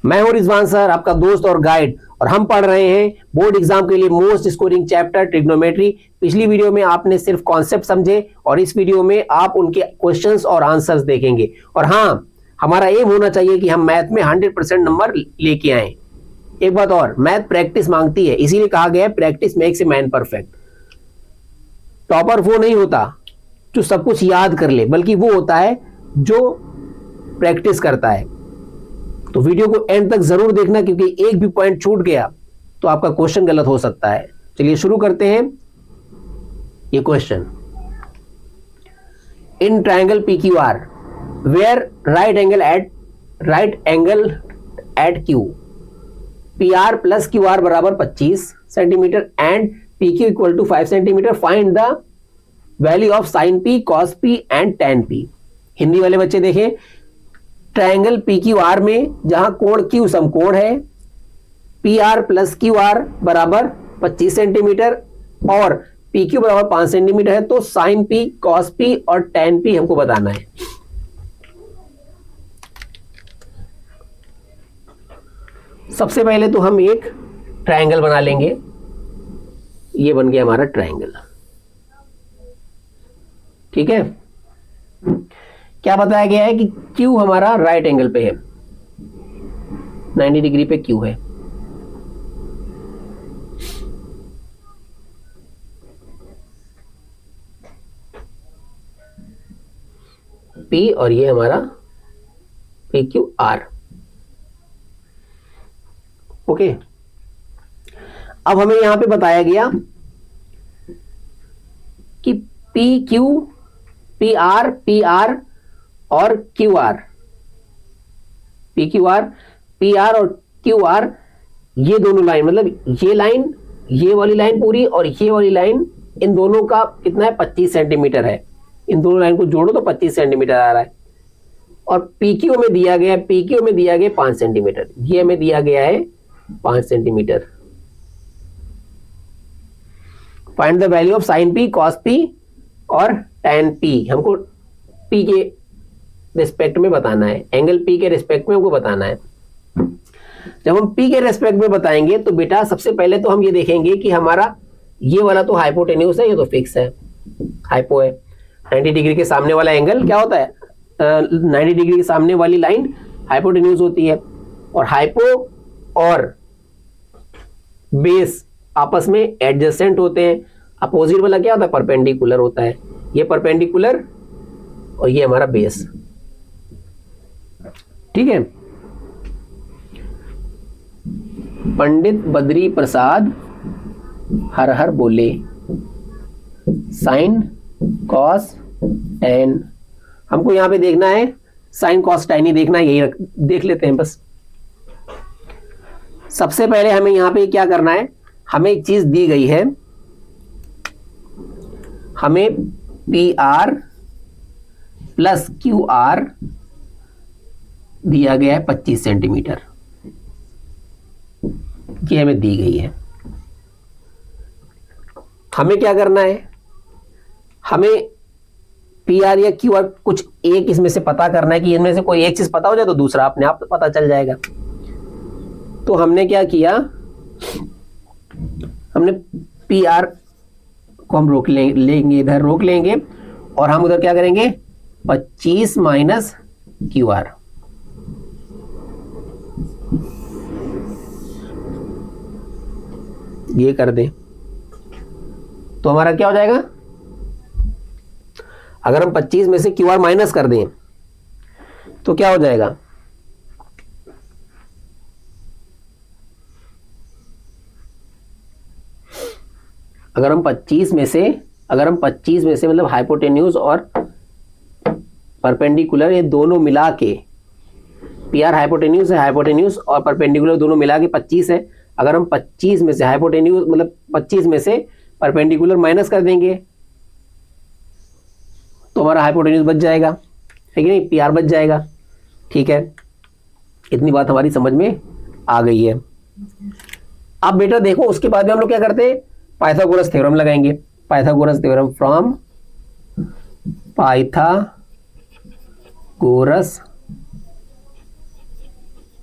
मैं हूं रिजवान सर, आपका दोस्त और गाइड, और हम पढ़ रहे हैं बोर्ड एग्जाम के लिए मोस्ट स्कोरिंग चैप्टर ट्रिग्नोमेट्री। पिछली वीडियो में आपने सिर्फ कॉन्सेप्ट समझे और इस वीडियो में आप उनके क्वेश्चंस और आंसर्स देखेंगे। और हाँ, हमारा एम होना चाहिए कि हम मैथ में 100% नंबर लेके आए। एक बात और, मैथ प्रैक्टिस मांगती है, इसीलिए कहा गया है practice makes a man perfect. Topper वो नहीं होता जो सब कुछ याद कर ले, बल्कि वो होता है जो प्रैक्टिस करता है। तो वीडियो को एंड तक जरूर देखना, क्योंकि एक भी पॉइंट छूट गया तो आपका क्वेश्चन गलत हो सकता है। चलिए शुरू करते हैं। ये question, in triangle PQR where right angle at Q, PR plus QR बराबर 25 centimetre and PQ equal to 5 centimetre, find the value of sine P, cos P and tan P। Hindi वाले बच्चे देखें, ट्रायंगल PQR में जहां कोण Q समकोण है, PR plus QR बराबर 25 सेंटीमीटर और PQ बराबर 5 सेंटीमीटर है, तो साइन P, कॉस P और tan P हमको बताना है। सबसे पहले तो हम एक ट्रायंगल बना लेंगे। ये बन गया हमारा ट्रायंगल, ठीक है। क्या बताया गया है कि Q हमारा राइट एंगल पे है, 90 डिग्री पे Q है। P और ये हमारा PQR, ओके। अब हमें यहां पे बताया गया कि PQ, PR और QR, PQR, PR और QR, ये दोनों लाइन, मतलब ये लाइन, ये वाली लाइन पूरी और ये वाली लाइन, इन दोनों का कितना है, 25 सेंटीमीटर है। इन दोनों लाइन को जोड़ो तो 25 सेंटीमीटर आ रहा है। और PQ में दिया गया है, PQ में दिया गया 5 सेंटीमीटर, ये हमें दिया गया है 5 centimetre. Find the value of sine P, cos P और tan P। हमको P के रिस्पेक्ट में बताना है, एंगल P के रिस्पेक्ट में हमको बताना है। जब हम P के रिस्पेक्ट में बताएंगे तो बेटा सबसे पहले तो हम ये देखेंगे कि हमारा ये वाला तो हाइपोटेन्यूज है, ये तो फिक्स है, हाइपो है। 90 डिग्री के सामने वाला एंगल क्या होता है, 90 डिग्री के सामने वाली लाइन हाइपोटेन्यूज होती है। और हाइपो और बेस आपस में एडजेसेंट होते हैं। अपोजिट वाला क्या होता है, परपेंडिकुलर होता है। ये परपेंडिकुलर और ये हमारा बेस, ठीक है। पंडित बद्री प्रसाद हर हर बोले, साइन कॉस टैन। हमको यहां पे देखना है साइन कॉस टैन ही देखना है, यही देख लेते हैं बस। सबसे पहले हमें यहां पे क्या करना है, हमें एक चीज दी गई है, हमें PR प्लस QR दिया गया है 25 सेंटीमीटर, ये हमें दी गई है। हमें क्या करना है, हमें PR या QR कुछ एक इसमें से पता करना है कि इनमें से कोई एक चीज पता हो जाए तो दूसरा अपने आप पता चल जाएगा। तो हमने क्या किया, हमने PR को हम रोक लेंगे, इधर रोक लेंगे और हम उधर क्या करेंगे, 25 माइनस QR। ये कर दें तो हमारा क्या हो जाएगा, अगर हम 25 में से QR माइनस कर दें तो क्या हो जाएगा, अगर हम 25 में से मतलब हाइपोटेन्यूज और परपेंडिकुलर ये दोनों मिला के, PR हाइपोटेन्यूज है, हाइपोटेन्यूज और परपेंडिकुलर दोनों मिला के 25 है। अगर हम 25 में से हाइपोटेन्यूज मतलब 25 में से परपेंडिकुलर माइनस कर देंगे तो हमारा हाइपोटेन्यूज बच जाएगा, है कि नहीं, PR बच जाएगा, ठीक है। इतनी बात हमारी समझ में आ गई है। अब बेटा देखो, उसके बाद में हम लोग क्या करते हैं, पाइथागोरस थ्योरम लगाएंगे। Pythagoras theorem from Pythagoras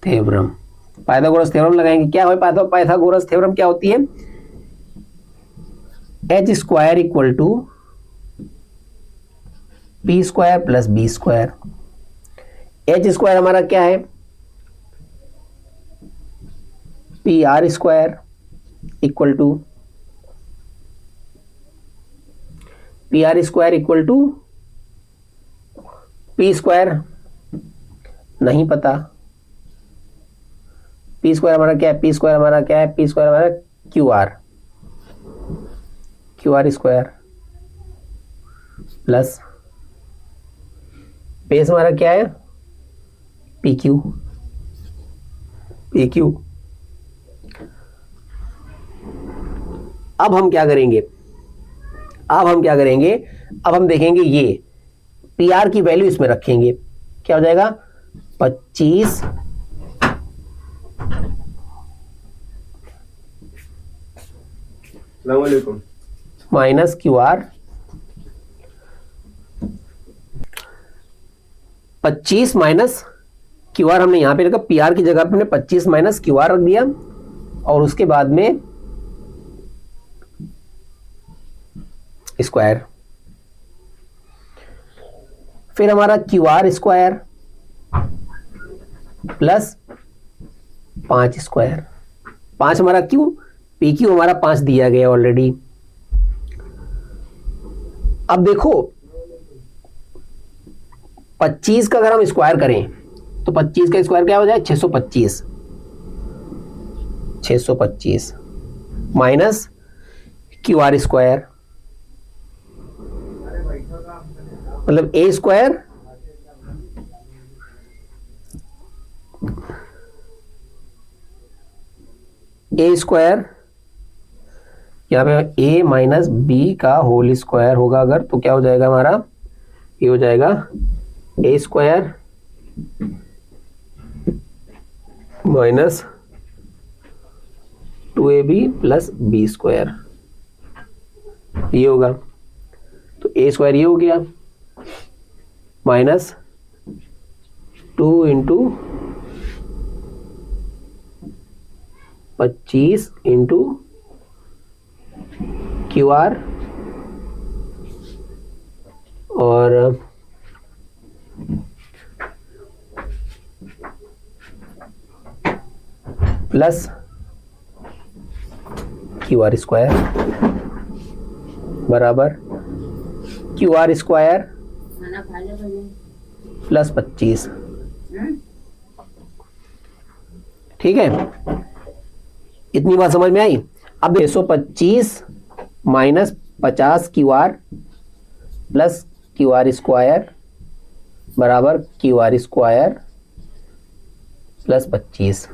theorem, Pythagoras theorem लगाएंगे। क्या है पाइथागोरस थ्योरम? क्या होती है? H square equal to P square plus B square. H square हमारा क्या है? P R square equal to P R square equal to P square नहीं पता। पी स्क्वायर हमारा क्या है? पी स्क्वायर हमारा क्या है? पी स्क्वायर हमारा Q r square plus base हमारा क्या है? P Q. अब हम क्या करेंगे? अब हम देखेंगे ये पी आर की वैल्यू इसमें रखेंगे। क्या हो जाएगा? 25 minus Q R, 25 minus Q R हमने यहां पे रखा, पी आर की जगह पे हमने 25 माइनस क्यू आर रख दिया, और उसके बाद में स्क्वायर, फिर हमारा Q r square plus 5 square. 5 हमारा क्यू, पी क्यू हमारा 5 दिया गया ऑलरेडी। अब देखो 25 का अगर हम स्क्वायर करें तो 25 का स्क्वायर क्या हो जाए? 625 माइनस क्यू आर स्क्वायर, मतलब ए स्क्वायर यहाँ पे ए माइनस बी का होल स्क्वायर होगा अगर, तो क्या हो जाएगा हमारा? ये हो जाएगा a square minus 2ab plus B square, ये होगा। तो ए स्क्वायर ये हो गया minus 2 into 25 into q r और प्लस क्यू आर स्क्वायर बराबर क्यू आर स्क्वायर प्लस 25। ठीक है, इतनी बात समझ में आई? अब 625 minus 50 Q R plus q r square बराबर क्यू आर स्क्वायर प्लस 25।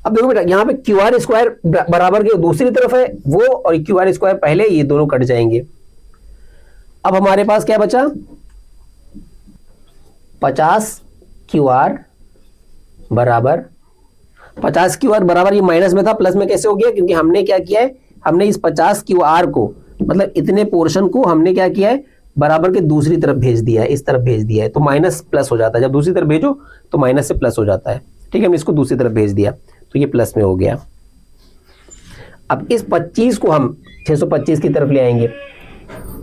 अब देखो बेटा, यहां पे क्यू आर स्क्वायर बराबर के दूसरी तरफ है वो, और क्यू आर स्क्वायर पहले, ये दोनों कट जाएंगे। अब हमारे पास क्या बचा? 50 क्यू आर बराबर 50 क्यू आर बराबर, ये माइनस में था प्लस में कैसे हो गया? क्योंकि हमने क्या किया है, हमने इस 50 क्यू आर को, मतलब इतने पोर्शन को हमने क्या किया है, बराबर के दूसरी तरफ भेज दिया है, इस तरफ भेज दिया है, तो माइनस प्लस हो जाता है। जब दूसरी तरफ भेजो तो माइनस से प्लस हो जाता है। ठीक है, हमने इसको दूसरी तरफ भेज दिया तो ये प्लस में हो गया। अब इस 25 को हम 625 की तरफ ले आएंगे।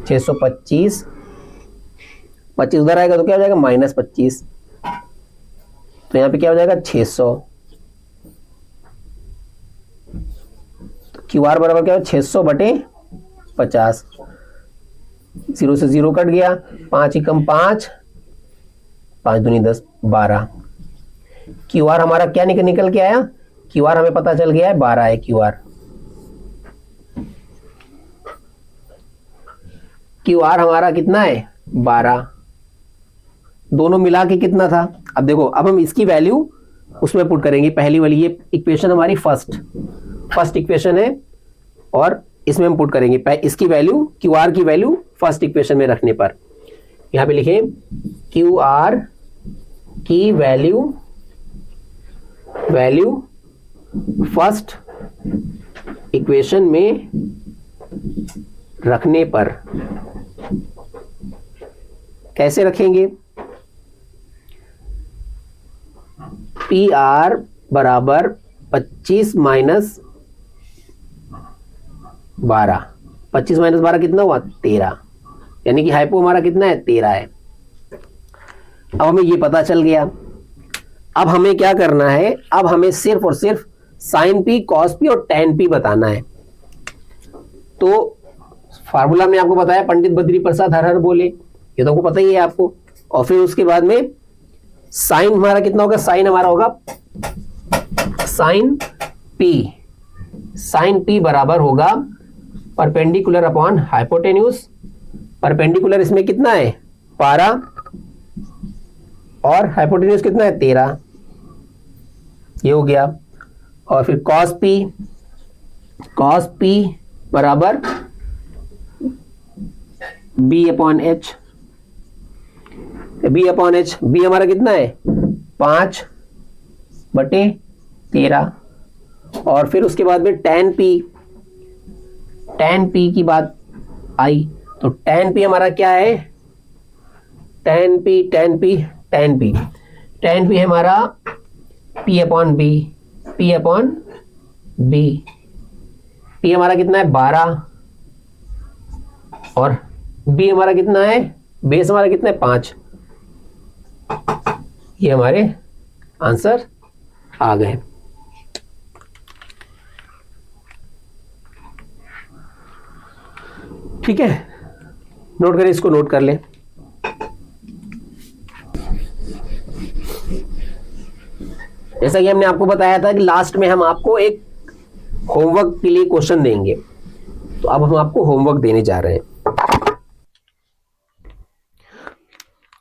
625 25 उधर आएगा तो क्या हो जाएगा? माइनस 25। तो यहां पे क्या हो जाएगा? 600। तो क्यू आर बराबर क्या हो? 600 बटे 50। 0 से 0 कट गया, 5 एकम 5, 5 दूनी 10, 12। क्यू आर हमारा क्या निकल के आया? क्यू आर हमें पता चल गया है 12 है क्यू आर। क्यू आर हमारा कितना है? 12। दोनों मिला के कितना था? अब देखो, अब हम इसकी वैल्यू उसमें पुट करेंगे, पहली वाली, ये इक्वेशन हमारी फर्स्ट इक्वेशन है, और इसमें हम पुट करेंगे इसकी वैल्यू, क्यू आर की वैल्यू फर्स्ट इक्वेशन में रखने पर। यहां पे लिखें क्यू आर की वैल्यू फर्स्ट इक्वेशन में रखने पर। कैसे रखेंगे? पी आर बराबर 25 माइनस 12, 25 माइनस 12 कितना हुआ 13, यानी कि हाइपो हमारा कितना है 13 है। अब हमें ये पता चल गया। अब हमें क्या करना है, अब हमें सिर्फ और सिर्फ साइन पी, कॉस पी और टेन पी बताना है। तो फार्मूला में आपको बताया पंडित बद्री प्रसाद हर हर बोले, ये तो आपको पता ही है आपको। और फिर उसके बाद में साइन हमारा कितना होगा, साइन हमारा होगा साइन पी बराबर होगा परपेंडिकुलर अपॉन हाइपोटेन्यूज। परपेंडिकुलर इसमें कितना है 12 और हाइपोटेन्यूज कितना है 13, ये हो गया। और फिर कॉस पी बराबर बी अपॉन एच, बी हमारा कितना है 5/13। और फिर उसके बाद में टेन पी की बात आई, तो टेन पी हमारा क्या है, टेन पी है हमारा पी अपॉन बी, पी हमारा कितना है 12 और बी हमारा कितना है, बेस हमारा कितना है 5। ये हमारे आंसर आ गए। ठीक है, नोट करें, इसको नोट कर लें। जैसा कि हमने आपको बताया था कि लास्ट में हम आपको एक होमवर्क के लिए क्वेश्चन देंगे, तो अब हम आपको होमवर्क देने जा रहे हैं।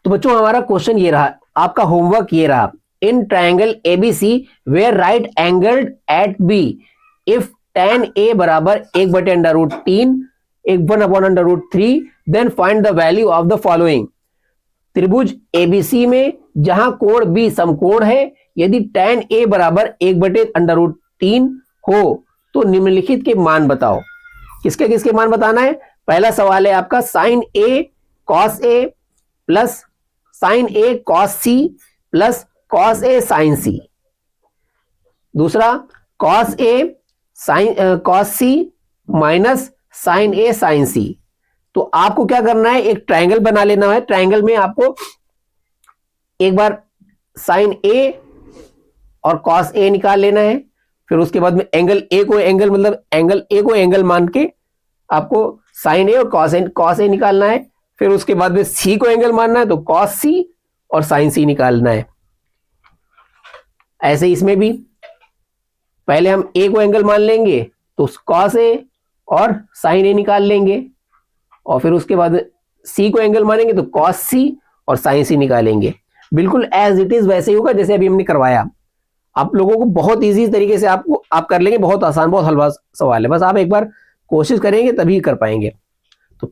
तो बच्चों हमारा क्वेश्चन ये रहा, आपका होमवर्क ये रहा, in triangle ABC where right angled at B if tan a बराबर 1/√3 1/√3 then find the value of the following. त्रिभुज एबीसी में जहां कोण बी समकोण है, यदि tan a बराबर 1/√3 हो तो निम्नलिखित के मान बताओ। किसके किसके मान बताना है? पहला सवाल है आपका sine a cos a plus sine a cos c plus cos a sin c। दूसरा cos c minus sine a sin c। तो आपको क्या करना है, एक ट्रायंगल बना लेना है। ट्रायंगल में आपको एक बार साइन a और cos a निकाल लेना है, फिर उसके बाद में एंगल a को एंगल मान के आपको साइन a और cos a निकालना है। फिर उसके बाद में c को एंगल मानना है, तो cos c और sin c निकालना है। ऐसे इसमें भी पहले हम a को एंगल मान लेंगे तो cos a और sin a निकाल लेंगे, और फिर उसके बाद c को एंगल मानेंगे तो cos c और sin c निकालेंगे। बिल्कुल एज इट इज वैसे ही होगा जैसे अभी हमने करवाया। आप लोगों को बहुत इजी तरीके से आप कर लेंगे, बहुत आसान, बहुत हलवा सवाल है। बस आप एक बार कोशिश करेंगे तभी कर पाएंगे। तो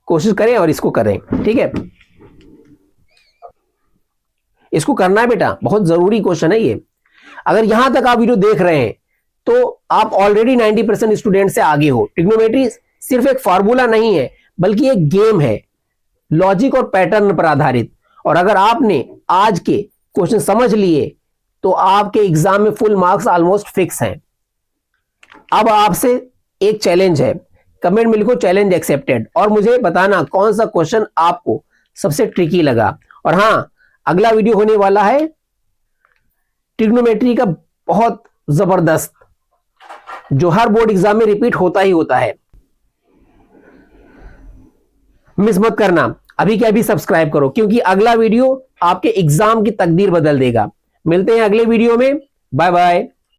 कोशिश करें और इसको करें, ठीक है। इसको करना है बेटा, बहुत जरूरी क्वेश्चन है ये। अगर यहां तक आप वीडियो देख रहे हैं तो आप ऑलरेडी 90% स्टूडेंट से आगे हो। ट्रिग्नोमेट्री सिर्फ एक फार्मूला नहीं है, बल्कि एक गेम है, लॉजिक और पैटर्न पर आधारित। और अगर आपने आज के क्वेश्चन समझ लिए तो आपके एग्जाम में फुल मार्क्स ऑलमोस्ट फिक्स हैं। अब आपसे एक चैलेंज है, कमेंट में लिखो चैलेंज एक्सेप्टेड, और मुझे बताना कौन सा क्वेश्चन आपको सबसे ट्रिकी लगा। और हां, अगला वीडियो होने वाला है ट्रिग्नोमेट्री का, बहुत जबरदस्त, जो हर बोर्ड एग्जाम में रिपीट होता ही होता है। मिस मत करना, अभी के अभी सब्सक्राइब करो, क्योंकि अगला वीडियो आपके एग्जाम की तकदीर बदल देगा। मिलते हैं अगले वीडियो में, बाय बाय।